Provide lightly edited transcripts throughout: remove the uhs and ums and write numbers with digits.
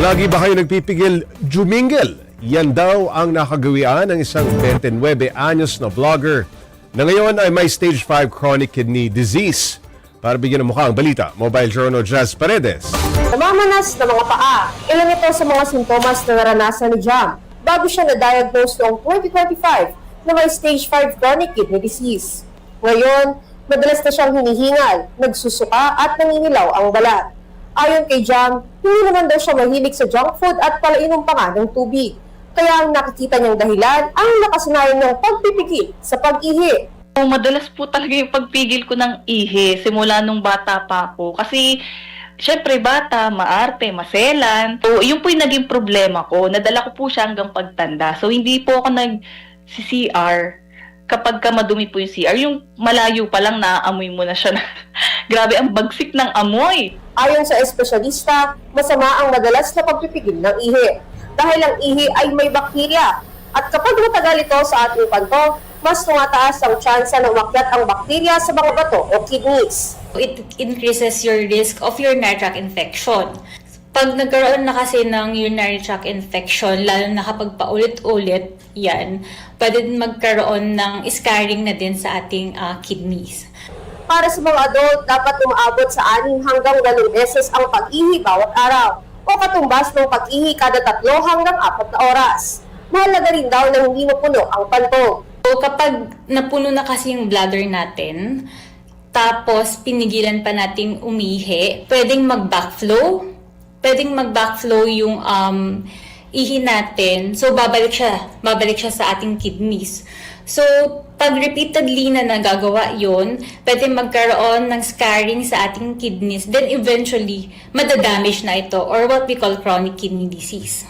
Palagi ba kayo nagpipigil jumingel? Yan daw ang nakagawian ng isang 29 anyos na vlogger na ngayon ay may stage 5 chronic kidney disease. Para bigyan ng mukha ang balita, Mobile Journal Jazz Paredes. Namamanas ng mga paa, ilan ito sa mga sintomas na naranasan ni Jam bago siya na-diagnose noong 2025 na may stage 5 chronic kidney disease. Ngayon, madalas na siyang hinihingal, nagsusuka at nangingilaw ang balat. Ayon kay Jam, hindi naman daw siya mahilig sa junk food at palainom pa nga ng tubig. Kaya ang nakikita niyang dahilan ang nakasanayan niyang pagpipigil sa pag-ihi. Madalas po talaga yung pagpigil ko ng ihi simula nung bata pa ako. Kasi, syempre bata, maarte, maselan. So, yun po yung naging problema ko. Nadala ko po siya hanggang pagtanda. So, hindi po ako nag-CR kapag ka madumi po yung CR. Yung malayo pa lang, naaamoy mo na siya. Grabe, ang bagsik ng amoy. Ayon sa espesyalista, masama ang madalas na pagpipigil ng ihi. Dahil ang ihi ay may bakterya. At kapag matagal ito sa ating panto, mas tumataas ang tsansa na umakyat ang bakterya sa mga bato o kidneys. It increases your risk of urinary tract infection. Pag nagkaroon na kasi ng urinary tract infection, lalo na kapag paulit-ulit yan, pwede din magkaroon ng scarring na din sa ating kidneys. Para sa mga adult, dapat umaabot sa 6 hanggang 8 beses ang pag-ihi bawat araw o katumbas ng pag-ihi kada 3 hanggang 4 na oras. Mahalaga rin daw na hindi mapuno ang pantog. So kapag napuno na kasi yung bladder natin, tapos pinigilan pa nating umihi, pwedeng mag-backflow. Pwedeng mag-backflow yung ihi natin. So babalik siya sa ating kidneys. So pag repeatedly na nagagawa yun, pwede magkaroon ng scarring sa ating kidneys. Then eventually, madadamage na ito or what we call chronic kidney disease.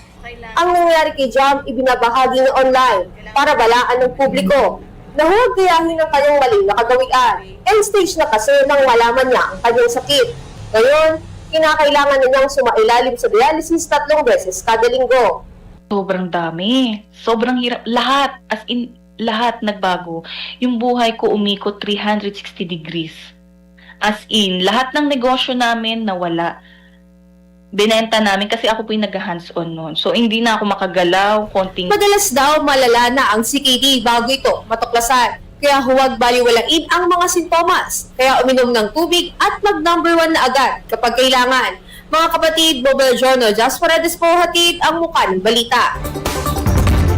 Ang nangyari kay Jam, ibinabahagi niya online para balaan ng publiko na huwag gayahin ang kanyang maling nakagawian. End stage na kasi nang malaman niya ang kanyang sakit. Ngayon, kinakailangan na niyang sumailalim sa dialysis 3 beses kada linggo. Sobrang dami. Sobrang hirap. Lahat, as in, lahat nagbago. Yung buhay ko umikot 360 degrees. As in, lahat ng negosyo namin nawala. Binenta namin kasi ako po yung nag-hands-on noon. So, hindi na ako makagalaw, konting... Madalas daw malala na ang CKD bago ito matuklasan. Kaya huwag baliwalain ang mga sintomas. Kaya uminom ng tubig at mag-number 1 na agad kapag kailangan. Mga kapatid, Mobile Journal, Jazz Paredes po hatid ang mukha ng balita.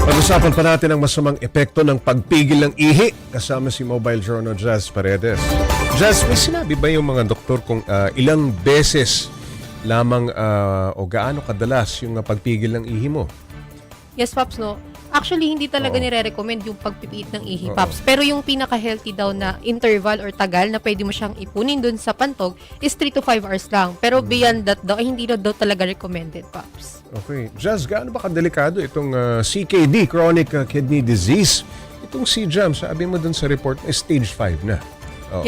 Pag-usapan pa natin ang masamang epekto ng pagpigil ng ihi kasama si Mobile Journal Jazz Paredes. Jazz, may sinabi ba yung mga doktor kung ilang beses lamang o gaano kadalas yung pagpigil ng ihi mo? Yes, Pops, no? Actually, hindi talaga nire-recommend yung pagpipiit ng ihi, Pops. Pero yung pinaka-healthy daw na interval or tagal na pwede mo siyang ipunin dun sa pantog is 3 to 5 hours lang. Pero beyond that daw, hindi daw talaga recommended, Pops. Okay. Jazz, gaano ba kadelikado itong CKD, chronic kidney disease? Itong si Jam, sabi mo dun sa report, stage 5 na.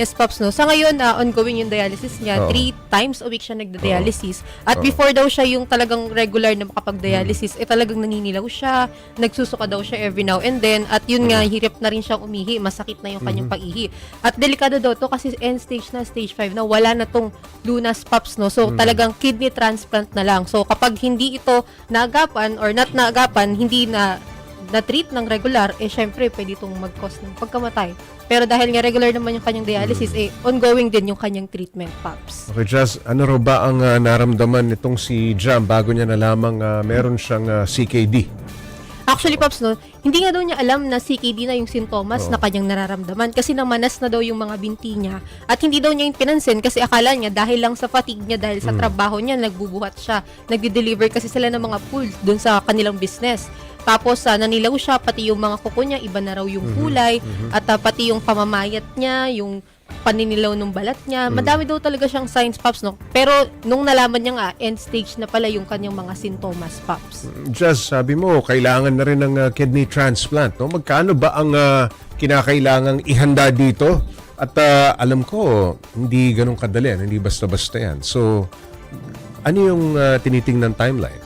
Yes, Pops, no? Sa ngayon, ongoing yung dialysis niya. 3 times a week siya nagda-dialysis. At before daw siya yung talagang regular na makapag-dialysis, talagang naninilaw siya, nagsusuka daw siya every now and then. At yun nga, hirap na rin siyang umihi, masakit na yung kanyang pag-ihi. At delikado daw to kasi end stage na, stage 5 na, wala na tong lunas, Pops, no? So, talagang kidney transplant na lang. So, kapag hindi ito naagapan or not naagapan, hindi na-treat ng regular, syempre, pwede itong mag-cause ng pagkamatay. Pero dahil nga regular naman yung kanyang dialysis, ongoing din yung kanyang treatment, Pops. Okay, Jazz, ano raw ba ang naramdaman nitong si Jam bago niya nalamang meron siyang CKD? Actually, Pops, no, hindi nga daw niya alam na CKD na yung sintomas na kanyang nararamdaman kasi namanas na daw yung mga binti niya at hindi daw niya yung pinansin kasi akala niya dahil lang sa fatigue niya, dahil sa trabaho niya, nagbubuhat siya. Nagde-deliver kasi sila ng mga foods dun sa kanilang business. Tapos nanilaw siya, pati yung mga kuko niya, iba na raw yung kulay, at pati yung pamamayat niya, yung paninilaw ng balat niya. Madami daw talaga siyang signs, Pops, no? Pero nung nalaman niya nga, end stage na pala yung kanyang mga sintomas, Pops. Jazz, sabi mo, kailangan na rin ng kidney transplant. No? Magkano ba ang kinakailangang ihanda dito? At alam ko, hindi ganun kadali, hindi basta-basta yan. So, ano yung tinitingnan timeline?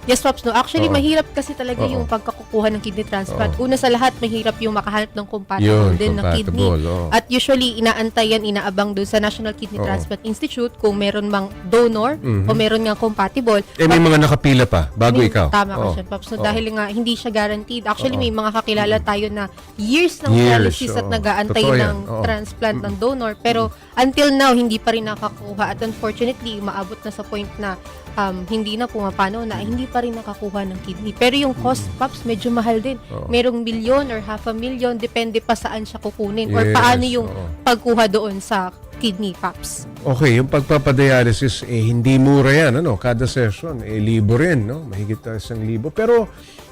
Yes, Pops, no. Actually, Oo. mahirap kasi talaga Oo. yung pagkakukuha ng kidney transplant. Oo. Una sa lahat, mahirap yung makahanap ng Yun, compatible din ng kidney. compatible, oo. At usually, inaantayan, inaabang doon sa National Kidney Oo. Transplant Institute kung meron mang donor o meron nga compatible. May mga nakapila pa bago May- ikaw. Tama ka Oo. siya, Pops. Oo. No, dahil nga, hindi siya guaranteed. Actually, Oo. may mga kakilala tayo na years ng Years, dialysis at oo. nag-aantay Totoo yan, ng oo. transplant ng donor. Pero until now, hindi pa rin nakakuha. At unfortunately, umaabot na sa point na hindi na pumapano na hindi pa rin nakakuha ng kidney. Pero yung cost, Pops, medyo mahal din. Oo. Merong milyon or $500,000, depende pa saan siya kukunin or Yes, paano yung oo. pagkuha doon sa kidney, Pops. Okay, yung pagpapadialysis, hindi mura yan, ano? Kada session, libo rin, no? Mahigit 1,000. Pero,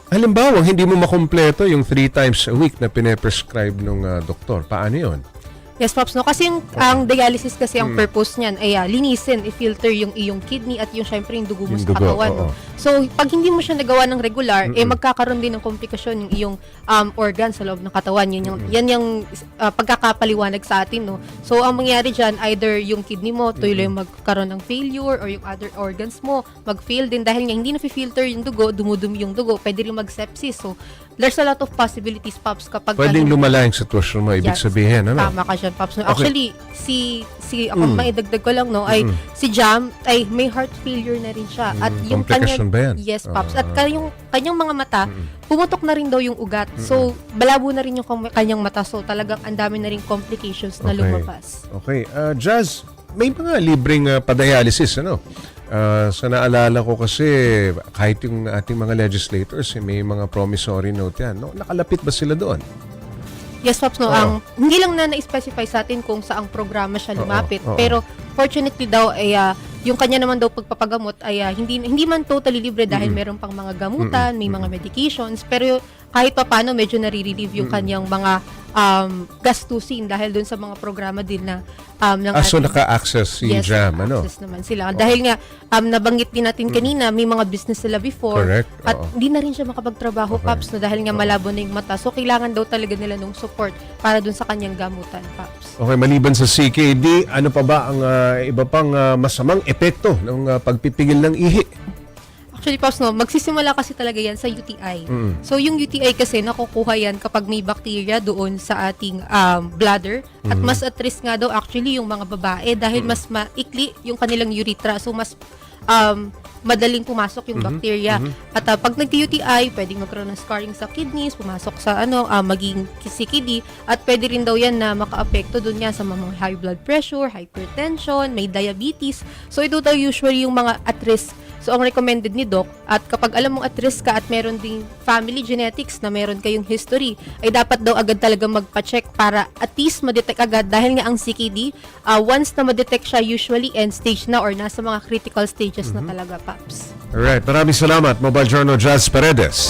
halimbawa, hindi mo makompleto yung 3 times a week na pine-prescribe ng doktor. Paano yun? Yes, Pops, no? Kasi ang dialysis kasi ang purpose niyan ay linisin, i-filter yung iyong kidney at yung syempre yung dugo mo Yung sa dugo, katawan. oo. No? So, pag hindi mo siya nagawa ng regular, magkakaroon din ng komplikasyon yung iyong organ sa loob ng katawan. Yan yung pagkakapaliwanag sa atin. No? So, ang mangyari dyan, either yung kidney mo, tuloy magkaroon ng failure or yung other organs mo, mag-fail din dahil nga hindi na-filter yung dugo, dumudumi yung dugo, pwede rin mag-sepsis. So, there's a lot of possibilities, Pops, kapag Pwedeng lumala yung sitwasyon mo, ibig Yes, sabihin, ano? Tama ka dyan, Pops. No, Okay. actually, si ako maidagdag ko lang, no, ay si Jam ay may heart failure na rin siya. At yung Komplikasyon ba yan? Yes, Pops. At kanyang mga mata, pumutok na rin daw yung ugat. So, balabo na rin yung kanyang mata. So, talagang ang dami na rin complications na lumabas. Okay. Jazz, may mga libreng padialysis, ano? Sa naalala ko kasi, kahit yung ating mga legislators, may mga promissory note yan. No? Nakalapit ba sila doon? Yes, Pops, no. Oo. Hindi lang na na-specify sa atin kung saang programa siya lumapit. Oo. Pero, fortunately daw, ay yung kanya naman daw pagpapagamot ay hindi man totally libre dahil meron pang mga gamutan, may mga medications. Pero kahit pa paano, medyo nare-relieve yung kanyang mga gastusin dahil dun sa mga programa din na ng So ating- naka-access si Yes, Jam, ano? access naman sila. Dahil nga, nabanggit din natin kanina, may mga business sila before. Correct, At oo. hindi na rin siya makapagtrabaho, Okay. Paps, no, dahil nga malabo na yung mata. So, kailangan daw talaga nila ng support para dun sa kanyang gamutan, Paps. Okay, maliban sa CKD, ano pa ba ang iba pang masamang epekto ng pagpipigil ng ihi? Actually, Paps, no, magsisimula kasi talaga yan sa UTI. So, yung UTI kasi, nakukuha yan kapag may bacteria doon sa ating bladder. At mas at risk nga daw actually yung mga babae dahil mas maikli yung kanilang urethra. So, mas madaling pumasok yung bacteria. At pag nag-UTI, pwedeng magkaroon ng scarring sa kidneys, pumasok sa maging CKD, at pwede rin daw yan na maka-apekto doon nga sa mga high blood pressure, hypertension, may diabetes. So, ito daw usually yung mga at risk. So, ang recommended ni Doc, at kapag alam mong at risk ka at meron ding family genetics na meron kayong history, ay dapat daw agad talaga magpa-check para at least ma-detect agad dahil nga ang CKD, once na ma-detect siya, usually end stage na or nasa mga critical stages na talaga, Paps. Alright, maraming salamat, Mobile Journal Jazz Paredes.